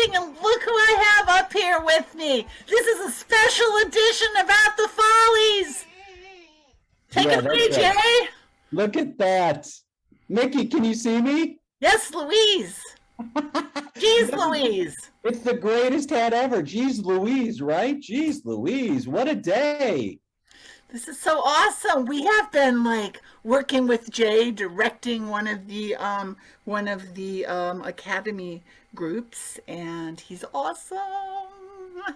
looking, and look who I have up here with me. This is a special edition about the Follies. Take it away, Jay. Look at that. Mickey, can you see me? Yes, Louise. Jeez Louise. It's the greatest hat ever. Jeez Louise, right? Jeez Louise, what a day. This is so awesome. We have been like working with Jay, directing one of the academy groups, and he's awesome.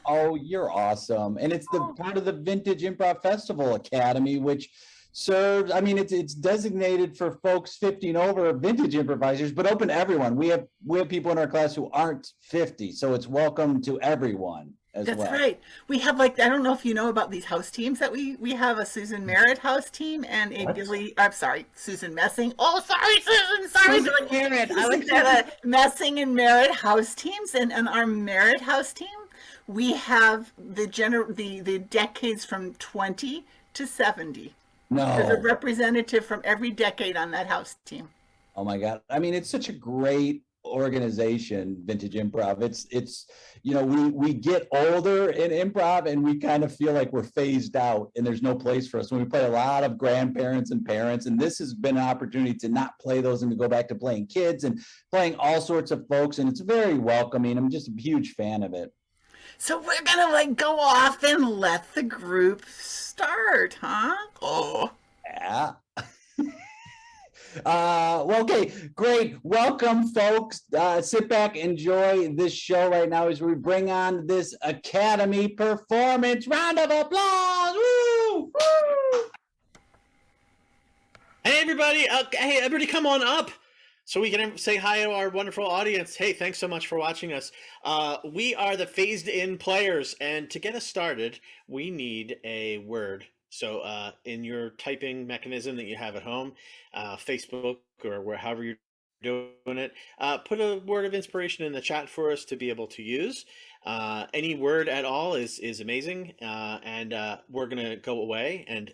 Oh, you're awesome. And it's the part of the Vintage Improv Festival Academy, which serves, I mean, it's designated for folks 50 and over, vintage improvisers, but open to everyone. We have people in our class who aren't 50, so it's welcome to everyone as well. That's right. We have, like, I don't know if you know about these house teams that we have a Susan Merritt house team and a Susan Messing. Oh, sorry, Susan. Sorry. Susan Merritt. I like Messing and Merritt house teams, and our Merritt house team, we have the decades from 20 to 70. No. There's a representative from every decade on that house team. Oh my God. I mean, it's such a great organization, Vintage Improv. It's you know, we get older in improv and we kind of feel like we're phased out and there's no place for us. When we play a lot of grandparents and parents, and this has been an opportunity to not play those and to go back to playing kids and playing all sorts of folks, and it's very welcoming. I'm just a huge fan of it. So we're gonna like go off and let the group start, huh? Oh. Yeah. Well, okay, great. Welcome, folks. Sit back, enjoy this show right now as we bring on this Academy performance. Round of applause. Woo! Woo! Hey, everybody, come on up so we can say hi to our wonderful audience. Hey, thanks so much for watching us. We are the phased in players, and to get us started, we need a word. So in your typing mechanism that you have at home, Facebook or however you're doing it, put a word of inspiration in the chat for us to be able to use. Any word at all is amazing, and we're going to go away and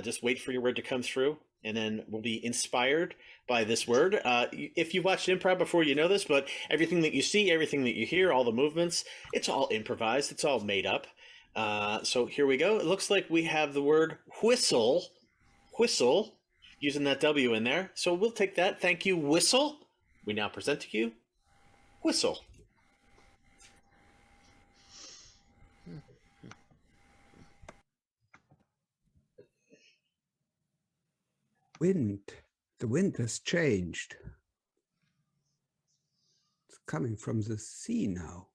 just wait for your word to come through, and then we'll be inspired by this word. If you've watched improv before, you know this, but everything that you see, everything that you hear, all the movements, it's all improvised, it's all made up. So here we go. It looks like we have the word whistle, using that W in there. So we'll take that. Thank you, whistle. We now present to you whistle. Wind. The wind has changed. It's coming from the sea now.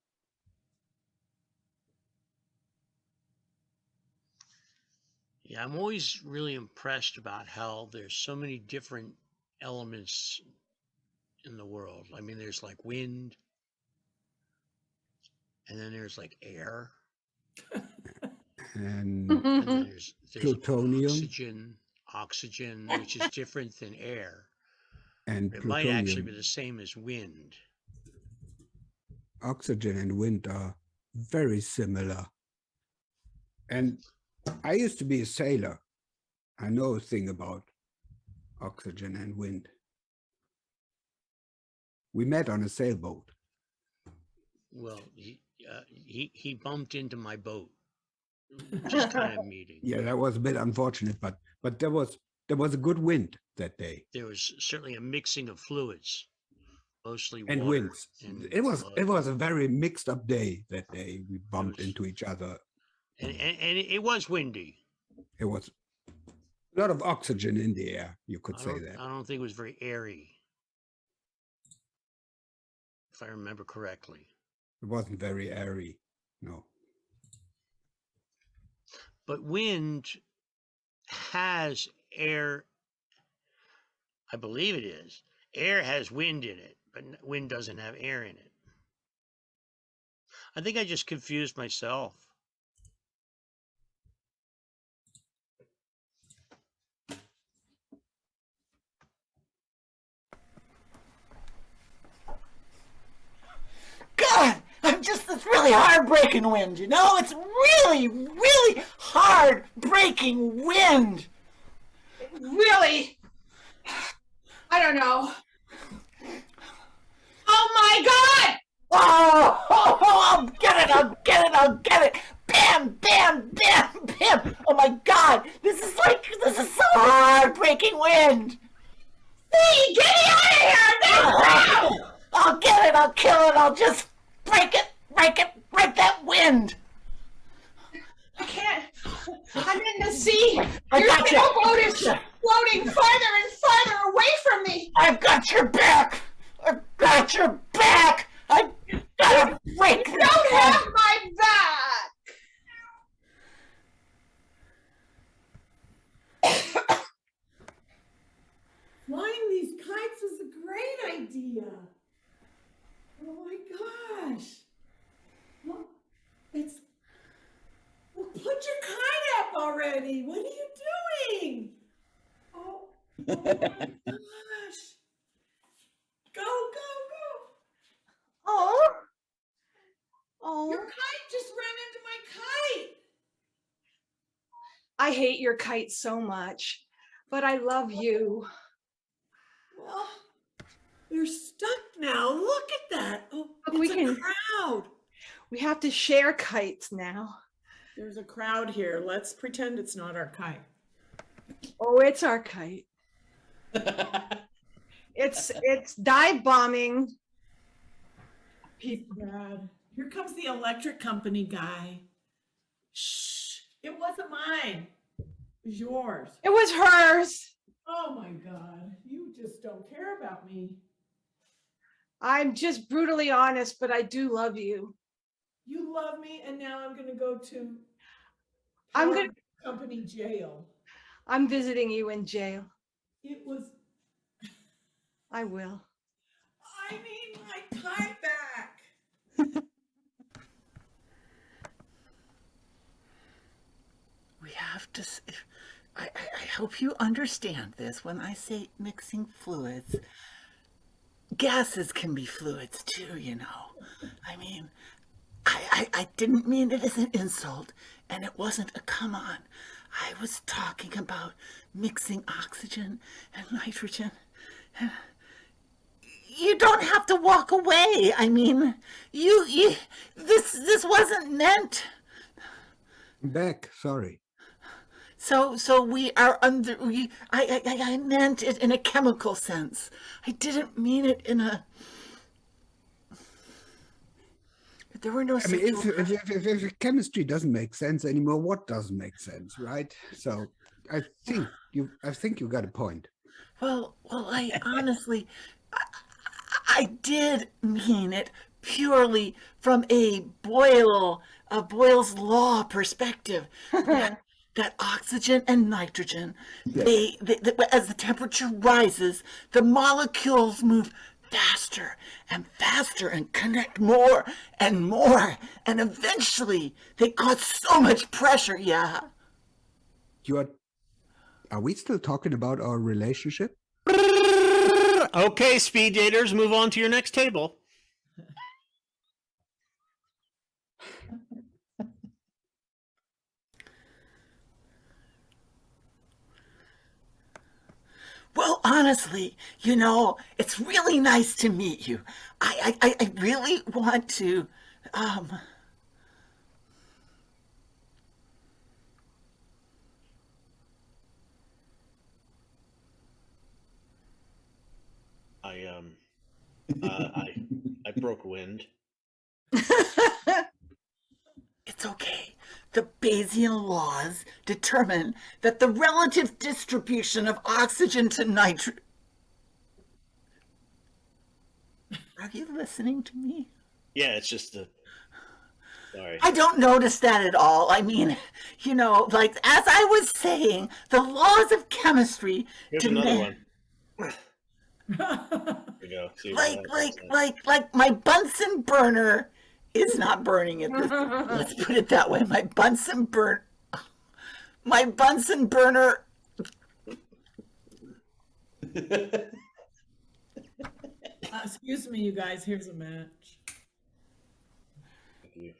Yeah, I'm always really impressed about how there's so many different elements in the world. I mean, there's like wind, and then there's like air, And and then there's plutonium. oxygen, which is different than air. And It might actually be plutonium. the same as wind. Oxygen and wind are very similar. And I used to be a sailor. I know a thing about oxygen and wind. We met on a sailboat. Well, he bumped into my boat, just kind of meeting. Yeah, that was a bit unfortunate, but there was a good wind that day. There was certainly a mixing of fluids, mostly And water winds. and It blood. was a very mixed up day that day. We bumped into each other. And it was windy. It was a lot of oxygen in the air, you could I say don't- that. I don't think it was very airy, if I remember correctly. It wasn't very airy, no. But wind has air. I believe it is. Air has wind in it, but wind doesn't have air in it. I think I just confused myself. God, it's really hard-breaking wind, you know? It's really, really hard-breaking wind. Really? I don't know. Oh my God! Oh! I'll get it. Bam, bam, bam, bam. Oh my God, this is so heartbreaking wind. See, get me out of here now! I'll get it, I'll kill it, I'll just break that wind. I can't. I'm in the sea. I Your gotcha. sailboat is floating farther and farther away from me. I've got your back. I've got your back. I gotta break You don't have my back. Flying these kites was a great idea. Oh my gosh. Well, put your kite up already. What are you doing? Oh my gosh. Go, go, go. Oh. Oh. Your kite just ran into my kite. I hate your kite so much, but I love you. Well, they're stuck now. Look at that. Oh, Look, we it's a can- crowd. We have to share kites now. There's a crowd here. Let's pretend it's not our kite. Oh, it's our kite. It's dive bombing. People. Brad, here comes the electric company guy. Shh, it wasn't mine. It was yours. It was hers. Oh my God, you just don't care about me. I'm just brutally honest, but I do love you. You love me, and now I'm gonna go to I'm power gonna- company jail. I'm visiting you in jail. It was, I will. I need my kite back. We have to. I hope you understand this when I say mixing fluids. Gases can be fluids too, you know. I mean, I didn't mean it as an insult, and it wasn't a come on. I was talking about mixing oxygen and nitrogen. You don't have to walk away. I mean, this wasn't meant. I'm back. Sorry. So we are under. I meant it in a chemical sense. I didn't mean it in a. There were no. I mean, if chemistry doesn't make sense anymore, what doesn't make sense, right? So I think you got a point. Well, I honestly, I did mean it purely from a Boyle's law perspective. That oxygen and nitrogen, they, as the temperature rises, the molecules move faster and faster and connect more and more, and eventually they cause so much pressure. Yeah. Are we still talking about our relationship? Okay, speed daters, move on to your next table. Well, honestly, you know, it's really nice to meet you. I really want to, I broke wind. It's okay. The Bayesian laws determine that the relative distribution of oxygen to nitrogen. Are you listening to me? Yeah, it's just the. Sorry. I don't notice that at all. I mean, you know, like as I was saying, the laws of chemistry Here's another demand. one. There you go. See what Like my Bunsen burner is not burning at this. Let's put it that way. My Bunsen burner. Excuse me, you guys. Here's a match. you.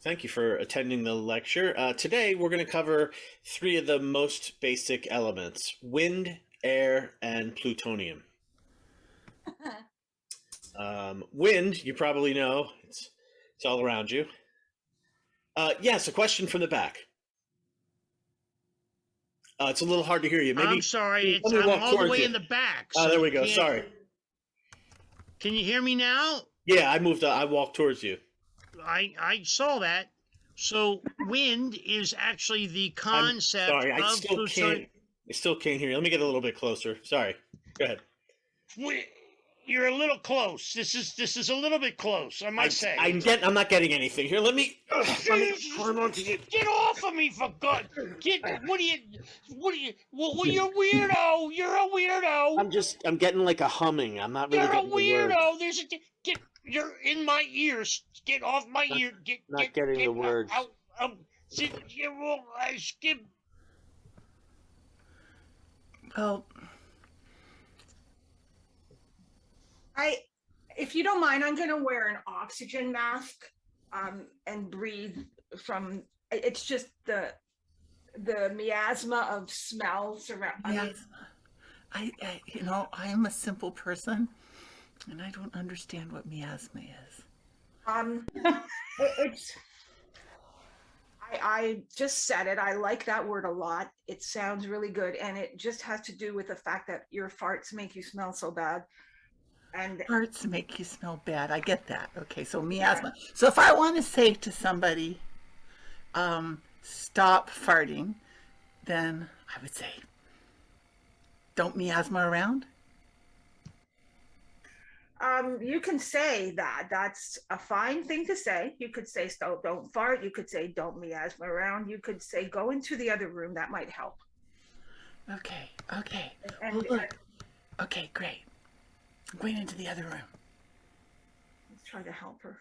Thank you for attending the lecture. Today, we're going to cover 3 of the most basic elements: wind, air, and plutonium. Wind, you probably know. It's all around you. Yes, a question from the back. It's a little hard to hear you. Maybe I'm sorry. let me I'm walk all the towards way you. in the back. Oh, so there we you go. can't- Sorry. Can you hear me now? Yeah, I moved. I walked towards you. I saw that. So wind is actually the I'm concept sorry. I of still plutonium. can't. I still can't hear you. Let me get a little bit closer. Sorry. Go ahead. You're a little close. This is a little bit close, I might say. I'm not getting anything here. Let me climb onto you. Get off of me, for God! What are you? Well, you're a weirdo. You're a weirdo. I'm getting like a humming. I'm not really You're a getting the words. weirdo. You're in my ears. Get off my ear. Not getting the words. Out. See, well, I skip. Well, If you don't mind, I'm going to wear an oxygen mask and breathe from. It's just the miasma of smell surround. yes. I I am a simple person, and I don't understand what miasma is. It's. I just said it. I like that word a lot. It sounds really good, and it just has to do with the fact that your farts make you smell so bad. And Farts make you smell bad. I get that. Okay, so miasma. So if I want to say to somebody, stop farting, then I would say, don't miasma around. you can say that. That's a fine thing to say. You could say, so don't fart. You could say, don't miasma around. You could say, go into the other room. That might help. Okay. And Well, look. Okay, great. I'm going into the other room. let's try to help her.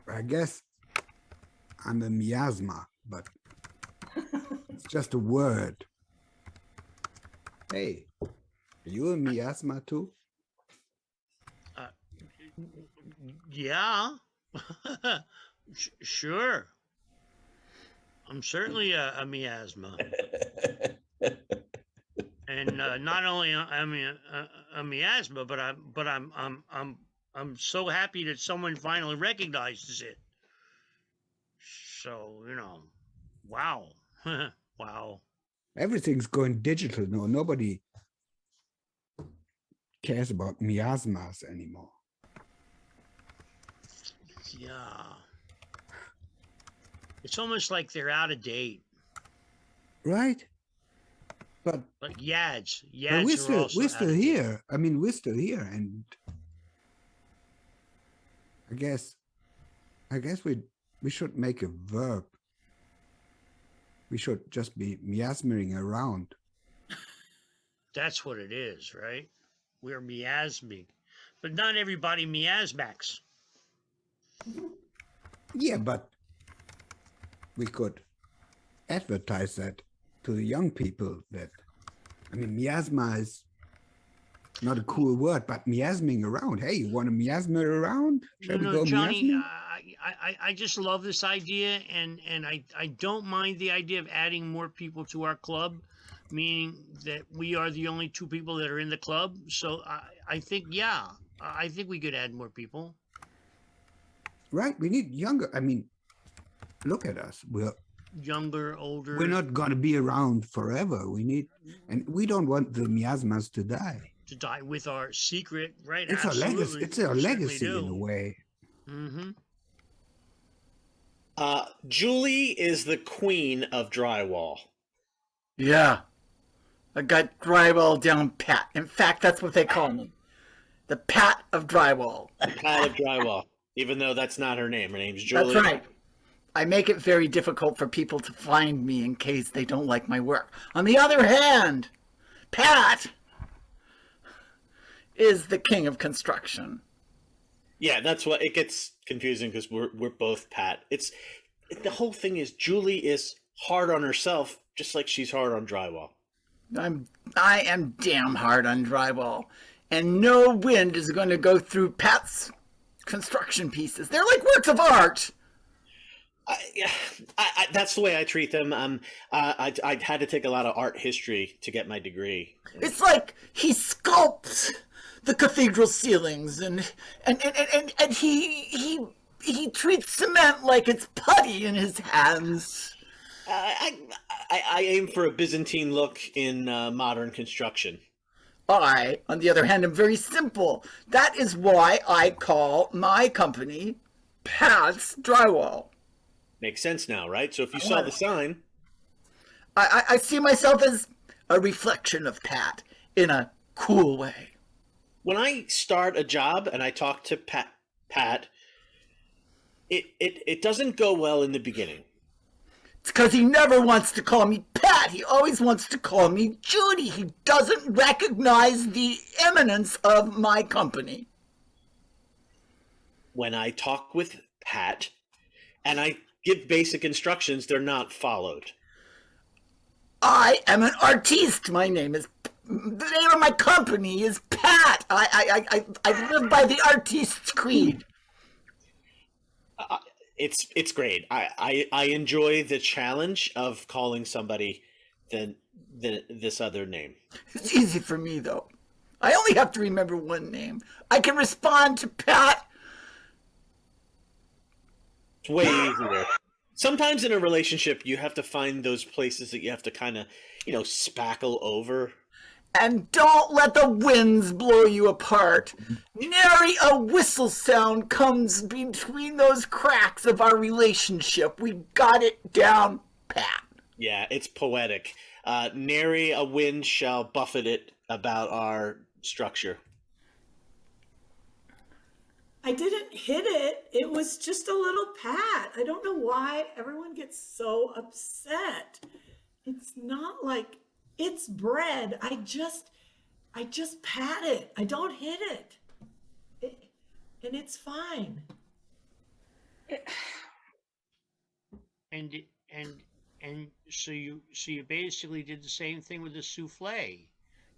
I guess I'm a miasma, but it's just a word. Hey, are you a miasma too? Yeah. Sure. I'm certainly a miasma. And not only am I a miasma, but I'm so happy that someone finally recognizes it. So wow, wow. Everything's going digital now. Nobody cares about miasmas anymore. Yeah, it's almost like they're out of date. Right? But Like yads we're are still here. I mean, we're still here, and I guess we should make a verb. We should just be miasming around. That's what it is, right? We're miasming, but not everybody miasmacs. Yeah, but we could advertise that to the young people. That, I mean, miasma is not a cool word, but miasming around. Hey, you want to miasma around? Shall we go Johnny, miasming? I just love this idea, and I don't mind the idea of adding more people to our club, meaning that we are the only 2 people that are in the club. So I think, yeah, I think we could add more people. Right, we need younger. I mean, look at us. We're Younger, older. not going to be around forever. We need, and we don't want the miasmas to die. To die with our secret, right? It's our legacy. It's our We certainly legacy in a do. way. Mm-hmm. Julie is the queen of drywall. Yeah. I got drywall down pat. In fact, that's what they call me. The Pat of drywall. Pat of drywall. Even though that's not her name. Her name's Julie. That's right. I make it very difficult for people to find me in case they don't like my work. On the other hand, Pat is the king of construction. Yeah, that's what it gets confusing because we're both Pat. The whole thing is Julie is hard on herself, just like she's hard on drywall. I am damn hard on drywall, and no wind is going to go through Pat's construction pieces. They're like works of art. That's the way I treat them. I had to take a lot of art history to get my degree. It's like he sculpts the cathedral ceilings, and he treats cement like it's putty in his hands. I aim for a Byzantine look in modern construction. I, on the other hand, am very simple. That is why I call my company Pat's Drywall. Makes sense now, right? So if you saw the sign, I see myself as a reflection of Pat in a cool way. when I start a job and I talk to Pat, it doesn't go well in the beginning. It's because he never wants to call me Pat. He always wants to call me Judy. He doesn't recognize the eminence of my company. When I talk with Pat and I give basic instructions, they're not followed. I am an artiste. My name is, the name of my company is Pat. I live by the artist's creed. It's great. I enjoy the challenge of calling somebody this other name. It's easy for me, though. I only have to remember one name. I can respond to Pat. It's way easier. Sometimes in a relationship, you have to find those places that you have to kind of, spackle over. And don't let the winds blow you apart. Nary a whistle sound comes between those cracks of our relationship. We got it down pat. Yeah, it's poetic. Nary a wind shall buffet it about our structure. I didn't hit it. It was just a little pat. I don't know why everyone gets so upset. It's not like it's bread. I just pat it. I don't hit it. And it's fine. And so you basically did the same thing with the souffle.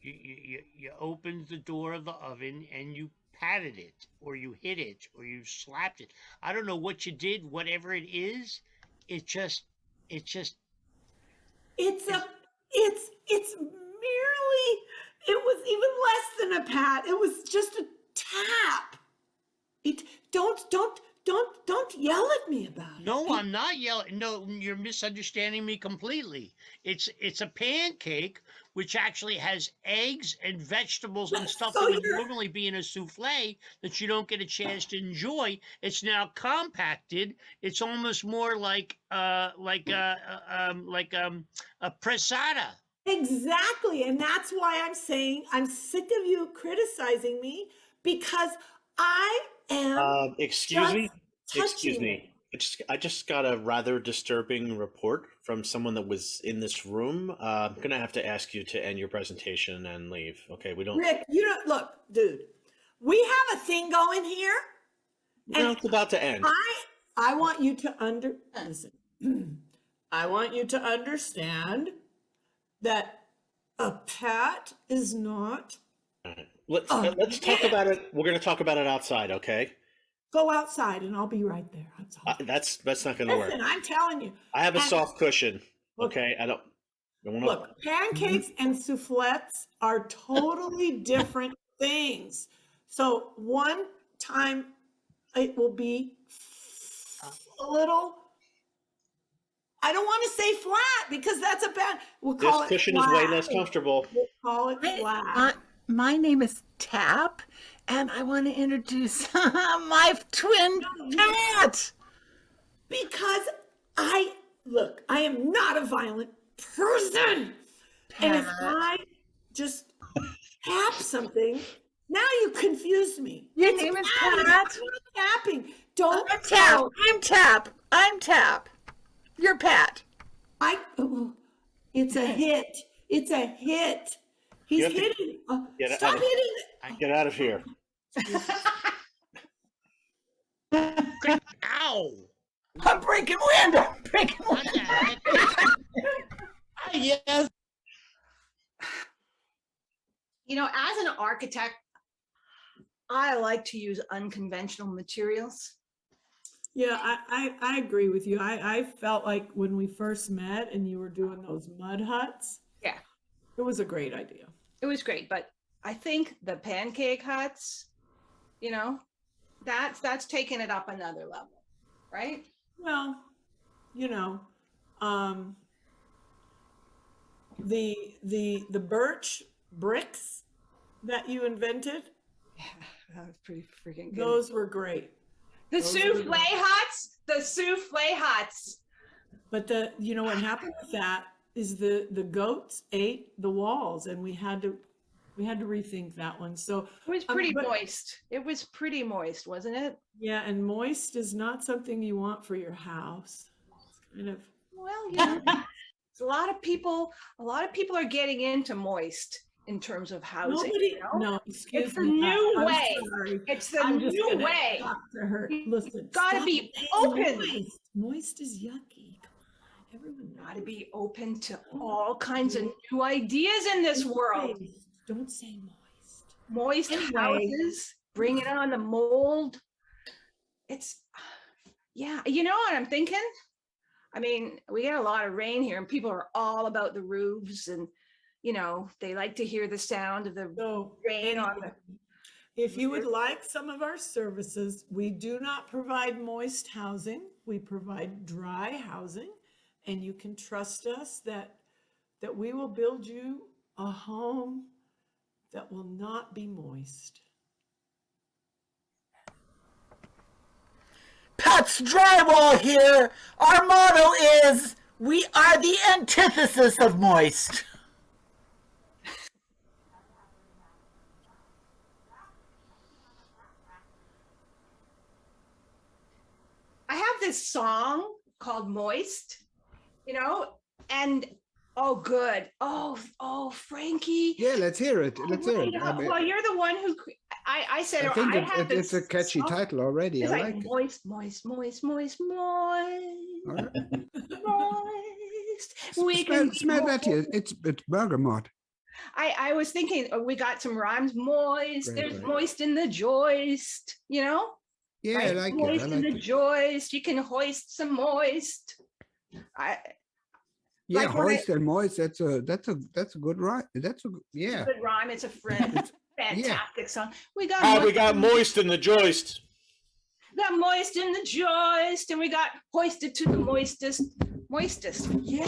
You opened the door of the oven and you patted it, or you hit it, or you slapped it. I don't know what you did. Whatever it is, it's merely, it was even less than a pat. It was just a tap. Don't yell at me about it. No, I'm not yelling. No, you're misunderstanding me completely. It's a pancake which actually has eggs and vegetables and stuff So that would you're- normally be in a souffle that you don't get a chance to enjoy. It's now compacted. It's almost more like a pressata. Exactly. And that's why I'm saying I'm sick of you criticizing me, because I am Excuse me? just Excuse touching me. I just got a rather disturbing report from someone that was in this room. I'm going to have to ask you to end your presentation and leave. Okay, we don't... Rick, you don't look, dude. We have a thing going here. No, it's about to end. I want you to listen. I want you to understand that a pat is not. All right. Let's talk about it. We're going to talk about it outside, okay? Go outside and I'll be right there. That's not going to work. Listen, I'm telling you. I have a And- soft cushion, Look- okay? I don't want to... Look, pancakes and soufflettes are totally different things. So one time it will be a little, I don't want to say flat because that's a bad, we'll This call it cushion is flat. way less comfortable. We'll call it flat. My name is Tap, and I want to introduce my twin Pat. Because I am not a violent person. And if I just tap something, now you confused me. Your It's name is tapping. Pat? It's not tapping. Don't I'm Tap. tell- I'm Tap. You're Pat. It's a hit. It's a hit. He's You have to hitting. get Stop out- hitting it. Get out of here. Ow! I'm breaking wind. I'm breaking What wind. the heck? Yes. You know, as an architect, I like to use unconventional materials. Yeah, I agree with you. I felt like when we first met and you were doing those mud huts, Yeah, it was a great idea. it was great, but I think the pancake huts, you know, that's taking it up another level, right? Well, you know, um, the birch bricks that you invented, Yeah, that was pretty freaking good. those were great. The those were souffle huts, the souffle huts. But you know what happened with that is the goats ate the walls, and we had to rethink that one. So It was pretty but- moist. It was pretty moist, wasn't it? yeah, and moist is not something you want for your house. It's kind of Well, you know, it's a lot of people are getting into moist in terms of housing. nobody. You know? No, excuse It's the me. new I'm way. sorry. It's the I'm just new gonna way. talk to her. Listen, gotta stop be saying open. Moist. Moist is yucky. Come on, everyone knows. Gotta be open to all kinds of new ideas in this world. Don't say moist. Moist Anyway. houses, bring it on the mold. It's, yeah, you know what I'm thinking? I mean, we get a lot of rain here and people are all about the roofs and, you know, they like to hear the sound of the So, rain on the, if you would like some of our services, we do not provide moist housing. We provide dry housing, and you can trust us that we will build you a home that will not be moist. Pat's Drywall here. Our motto is, we are the antithesis of moist. I have this song called Moist, you know, and oh, good. Oh, Frankie. Yeah, let's hear it. Let's hear it. I mean, Well, you're the one who, I said, I think have it's a this catchy song. title already. It's I like like it. moist, moist, moist, moist, All moist, right. moist. We can Smell be that here. It's bergamot. I was thinking we got some rhymes. Moist, Great, there's great. moist in the joist, you know? Yeah, Right? I like Moist it. I in like the it. joist. You can hoist some moist. Yeah, like when I- hoist and moist. That's a good rhyme. That's a yeah. Good rhyme. It's a friend. Fantastic song. We got We got moist in the joist. got moist in the joist, and we got hoisted to the moistest. Yeah,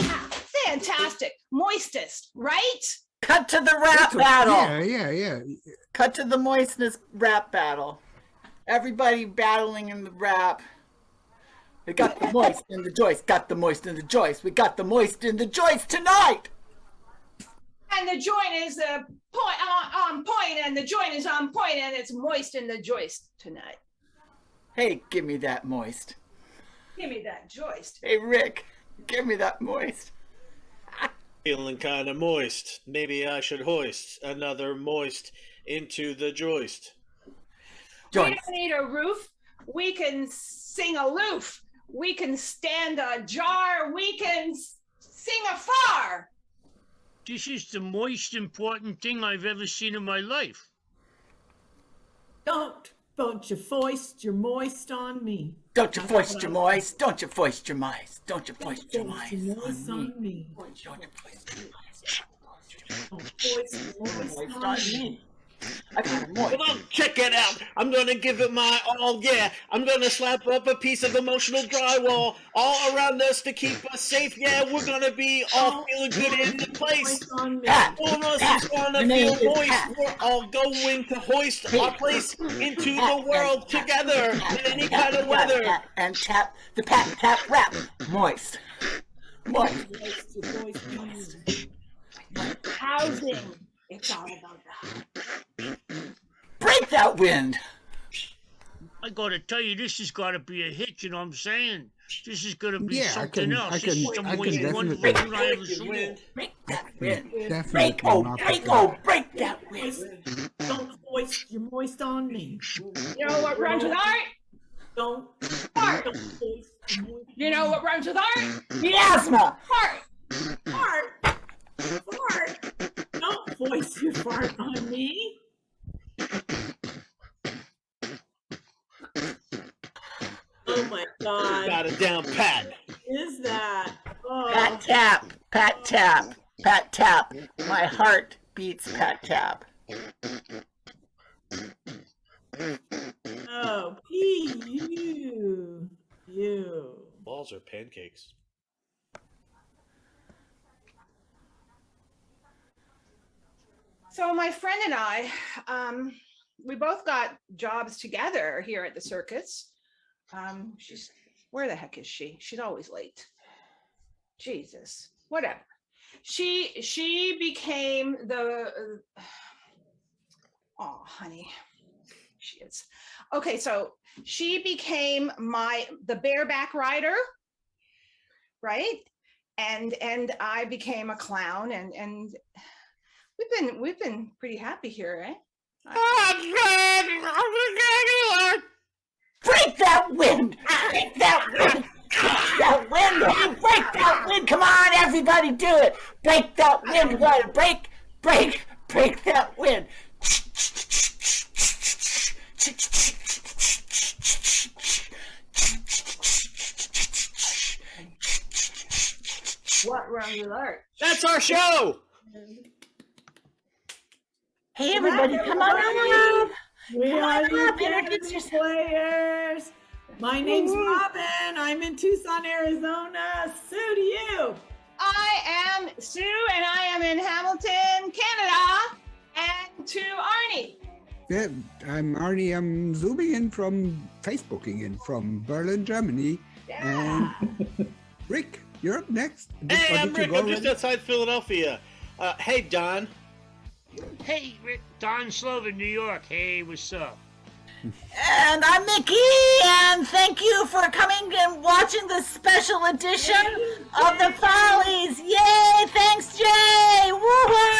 fantastic. Moistest, right? Cut to the rap That's a- battle. Yeah. Cut to the moistness rap battle. Everybody battling in the rap. We got the moist in the joist. Got the moist in the joist. We got the moist in the joist tonight. And the joint is the point on point, and the joint is on point, and it's moist in the joist tonight. Hey, give me that moist. Give me that joist. Hey, Rick, give me that moist. Feeling kind of moist. Maybe I should hoist another moist into the joist. We Joist. don't need a roof. We can sing aloof. We can stand ajar. We can sing afar. This is the most important thing I've ever seen in my life. Don't you foist your moist on me. Don't you foist your moist. Don't you foist your moist. Don't you foist your Foist moist your moist on me. on me. Don't you foist your moist. Don't foist your moist Moist on on me. me. I got a moist. Come on, check it out. I'm gonna give it my all, yeah. I'm gonna slap up a piece of emotional drywall all around us to keep us safe. Yeah, we're gonna be all feeling good in the place. Moist on me. Pat, All of us Pat, is gonna your name feel is moist. Pat. We're all going to hoist our place into the world together in any kind of weather. And tap the pat rap. Moist. Moist. Moist your moist on me. Housing. It's all about that. Break that wind. I gotta tell you, this has gotta be a hit, you know what I'm saying? This is gonna be Yeah, I something can- else. I This is can- the I can most wonderful definitely- thing I ever seen. Break that wind. Definitely. Break that wind. Don't foist your moist on me. You know what rhymes with art? Don't Art. foist your moist You know what rhymes with art? Miasma. Heart. Fart. Fart. Don't voice your fart on me. Oh my God. Got it down pat. Is that? Oh. Pat tap. Pat tap. Pat tap. My heart beats pat tap. Oh, you. Balls are pancakes. So my friend and I, we both got jobs together here at the circus. Where the heck is she? She's always late. Jesus, whatever. She became the, oh, honey, she is. Okay, so she became the bareback rider, right? And I became a clown, and we've been pretty happy here, eh? Break that wind! Break that wind! Break that wind! Hey, break that wind! Come on, everybody, do it! Break that wind! Break that wind! What rhymes with art? That's our show. Hey, everybody, come on up! We are your Introduce Fantasy yourself. Players. My name's Robin. I'm in Tucson, Arizona. Sue, to you. I am Sue, and I am in Hamilton, Canada. And to Arnie. Yeah, I'm Arnie. I'm zooming in from Facebooking in from Berlin, Germany. Yeah. And Rick, you're up next. Hey, Or I'm did you Rick. go I'm just already? outside Philadelphia. Hey, Don. Hey, Rick, Don Slovan, New York. Hey, what's up? And I'm Mickey, and thank you for coming and watching this special edition of the Follies. Yay! Thanks, Jay! Woohoo!